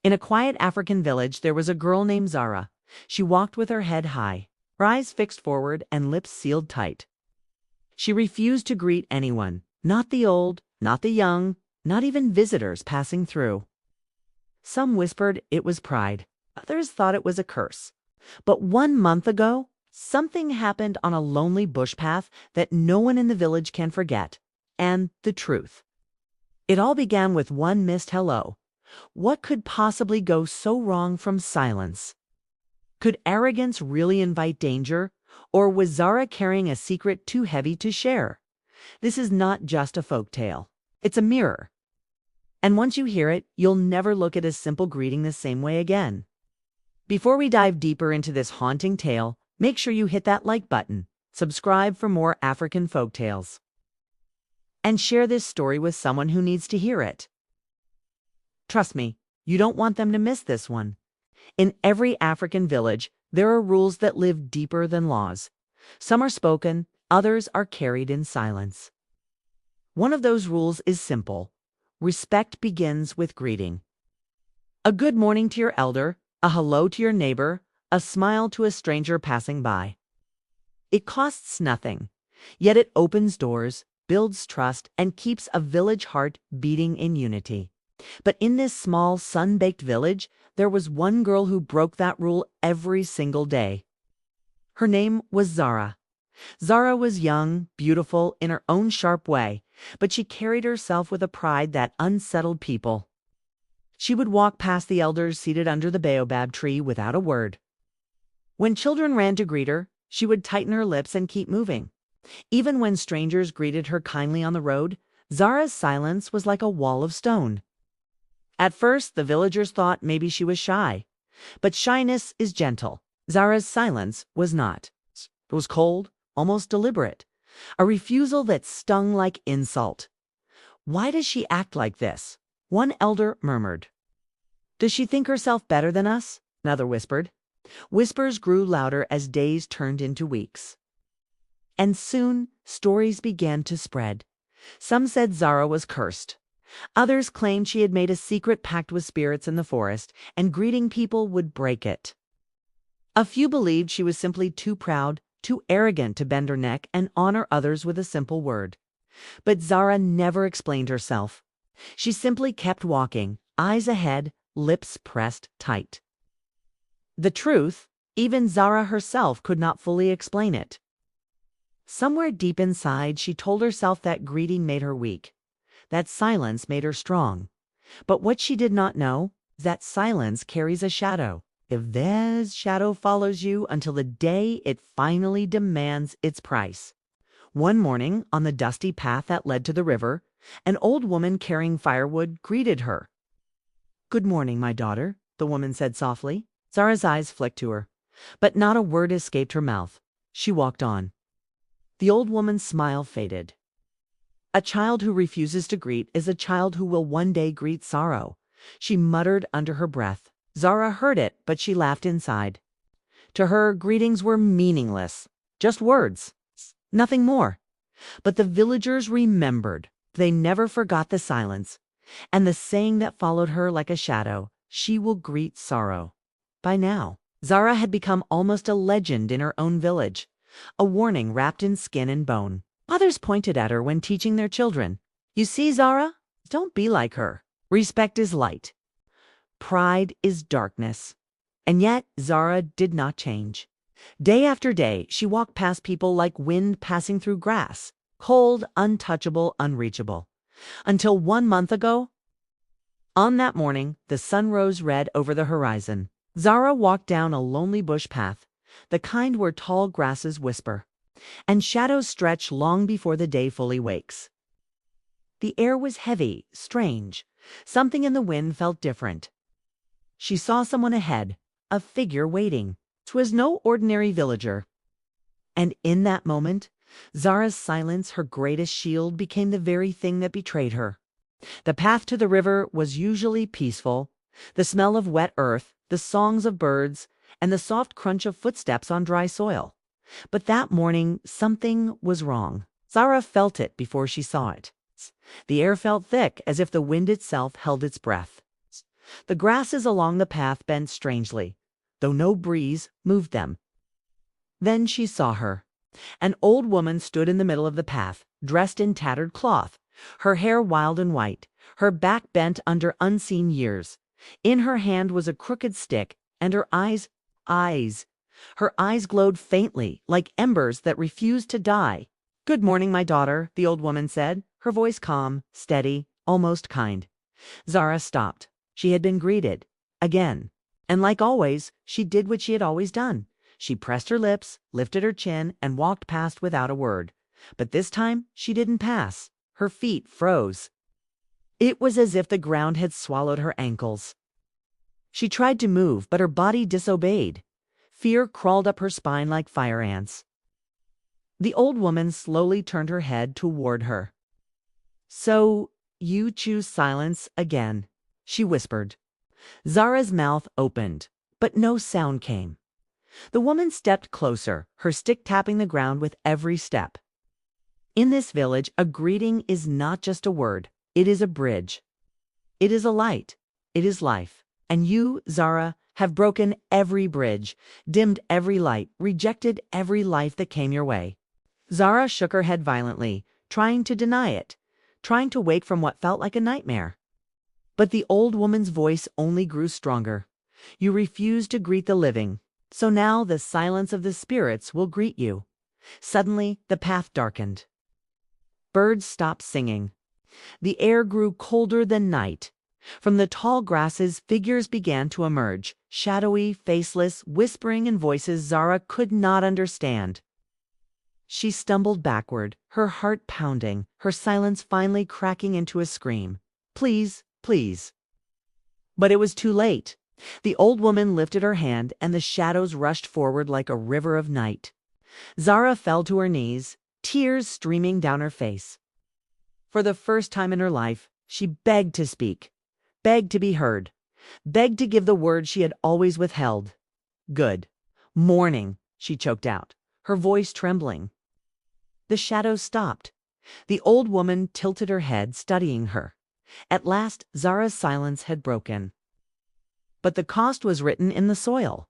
In a quiet African village, there was a girl named Zara. She walked with her head high, her eyes fixed forward and lips sealed tight. She refused to greet anyone, not the old, not the young, not even visitors passing through. Some whispered it was pride, others thought it was a curse. But 1 month ago, something happened on a lonely bush path that no one in the village can forget. And the truth. It all began with one missed hello. What could possibly go so wrong from silence? Could arrogance really invite danger, or was Zara carrying a secret too heavy to share? This is not just a folk tale. It's a mirror. And once you hear it, you'll never look at a simple greeting the same way again. Before we dive deeper into this haunting tale, make sure you hit that like button, subscribe for more African folk tales, and share this story with someone who needs to hear it. Trust me, you don't want them to miss this one. In every African village, there are rules that live deeper than laws. Some are spoken, others are carried in silence. One of those rules is simple. Respect begins with greeting. A good morning to your elder, a hello to your neighbor, a smile to a stranger passing by. It costs nothing, yet it opens doors, builds trust, and keeps a village heart beating in unity. But in this small, sun-baked village, there was one girl who broke that rule every single day. Her name was Zara. Zara was young, beautiful, in her own sharp way, but she carried herself with a pride that unsettled people. She would walk past the elders seated under the baobab tree without a word. When children ran to greet her, she would tighten her lips and keep moving. Even when strangers greeted her kindly on the road, Zara's silence was like a wall of stone. At first, the villagers thought maybe she was shy. But shyness is gentle. Zara's silence was not. It was cold, almost deliberate. A refusal that stung like insult. Why does she act like this? One elder murmured. Does she think herself better than us? Another whispered. Whispers grew louder as days turned into weeks. And soon, stories began to spread. Some said Zara was cursed. Others claimed she had made a secret pact with spirits in the forest, and greeting people would break it. A few believed she was simply too proud, too arrogant to bend her neck and honor others with a simple word. But Zara never explained herself. She simply kept walking, eyes ahead, lips pressed tight. The truth, even Zara herself could not fully explain it. Somewhere deep inside, she told herself that greeting made her weak. That silence made her strong. But what she did not know is that silence carries a shadow. If that shadow follows you until the day it finally demands its price. One morning, on the dusty path that led to the river, an old woman carrying firewood greeted her. "Good morning, my daughter," the woman said softly. Zara's eyes flicked to her, but not a word escaped her mouth. She walked on. The old woman's smile faded. A child who refuses to greet is a child who will one day greet sorrow, she muttered under her breath. Zara heard it, but she laughed inside. To her, greetings were meaningless, just words, nothing more. But the villagers remembered. They never forgot the silence, and the saying that followed her like a shadow, she will greet sorrow. By now, Zara had become almost a legend in her own village, a warning wrapped in skin and bone. Others pointed at her when teaching their children. You see, Zara? Don't be like her. Respect is light. Pride is darkness. And yet, Zara did not change. Day after day, she walked past people like wind passing through grass, cold, untouchable, unreachable. Until 1 month ago, on that morning, the sun rose red over the horizon. Zara walked down a lonely bush path, the kind where tall grasses whisper, and shadows stretch long before the day fully wakes. The air was heavy, strange. Something in the wind felt different. She saw someone ahead, a figure waiting. 'Twas no ordinary villager. And in that moment, Zara's silence, her greatest shield, became the very thing that betrayed her. The path to the river was usually peaceful. The smell of wet earth, the songs of birds, and the soft crunch of footsteps on dry soil. But that morning, something was wrong. Zara felt it before she saw it. The air felt thick, as if the wind itself held its breath. The grasses along the path bent strangely, though no breeze moved them. Then she saw her. An old woman stood in the middle of the path, dressed in tattered cloth, her hair wild and white, her back bent under unseen years. In her hand was a crooked stick, and her eyes. Her eyes glowed faintly, like embers that refused to die. "Good morning, my daughter," the old woman said, her voice calm, steady, almost kind. Zara stopped. She had been greeted. Again. And like always, she did what she had always done. She pressed her lips, lifted her chin, and walked past without a word. But this time, she didn't pass. Her feet froze. It was as if the ground had swallowed her ankles. She tried to move, but her body disobeyed. Fear crawled up her spine like fire ants. The old woman slowly turned her head toward her. "So, you choose silence again," she whispered. Zara's mouth opened, but no sound came. The woman stepped closer, her stick tapping the ground with every step. "In this village, a greeting is not just a word. It is a bridge. It is a light. It is life. And you, Zara, have broken every bridge, dimmed every light, rejected every life that came your way." Zara shook her head violently, trying to deny it, trying to wake from what felt like a nightmare. But the old woman's voice only grew stronger. "You refuse to greet the living, so now the silence of the spirits will greet you." Suddenly, the path darkened. Birds stopped singing. The air grew colder than night. From the tall grasses, figures began to emerge, shadowy, faceless, whispering in voices Zara could not understand. She stumbled backward, her heart pounding, her silence finally cracking into a scream. "Please, please." But it was too late. The old woman lifted her hand, and the shadows rushed forward like a river of night. Zara fell to her knees, tears streaming down her face. For the first time in her life, she begged to speak, begged to be heard, begged to give the word she had always withheld. "Good morning," she choked out, her voice trembling. The shadows stopped. The old woman tilted her head, studying her. At last, Zara's silence had broken. But the cost was written in the soil.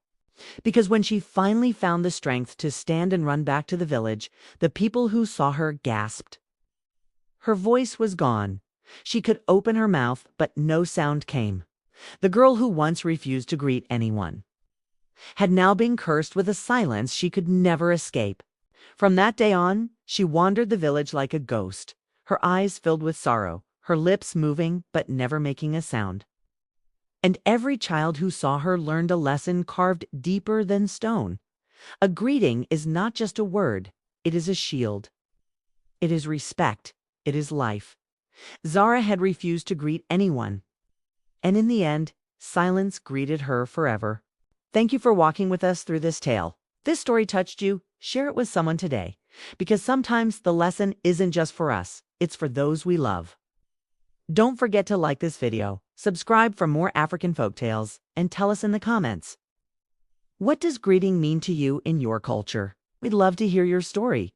Because when she finally found the strength to stand and run back to the village, the people who saw her gasped. Her voice was gone. She could open her mouth, but no sound came. The girl who once refused to greet anyone had now been cursed with a silence she could never escape. From that day on, she wandered the village like a ghost, her eyes filled with sorrow, her lips moving but never making a sound. And every child who saw her learned a lesson carved deeper than stone. A greeting is not just a word, it is a shield. It is respect, it is life. Zara had refused to greet anyone. And in the end, silence greeted her forever. Thank you for walking with us through this tale. If this story touched you, share it with someone today. Because sometimes the lesson isn't just for us, it's for those we love. Don't forget to like this video, subscribe for more African folktales, and tell us in the comments. What does greeting mean to you in your culture? We'd love to hear your story.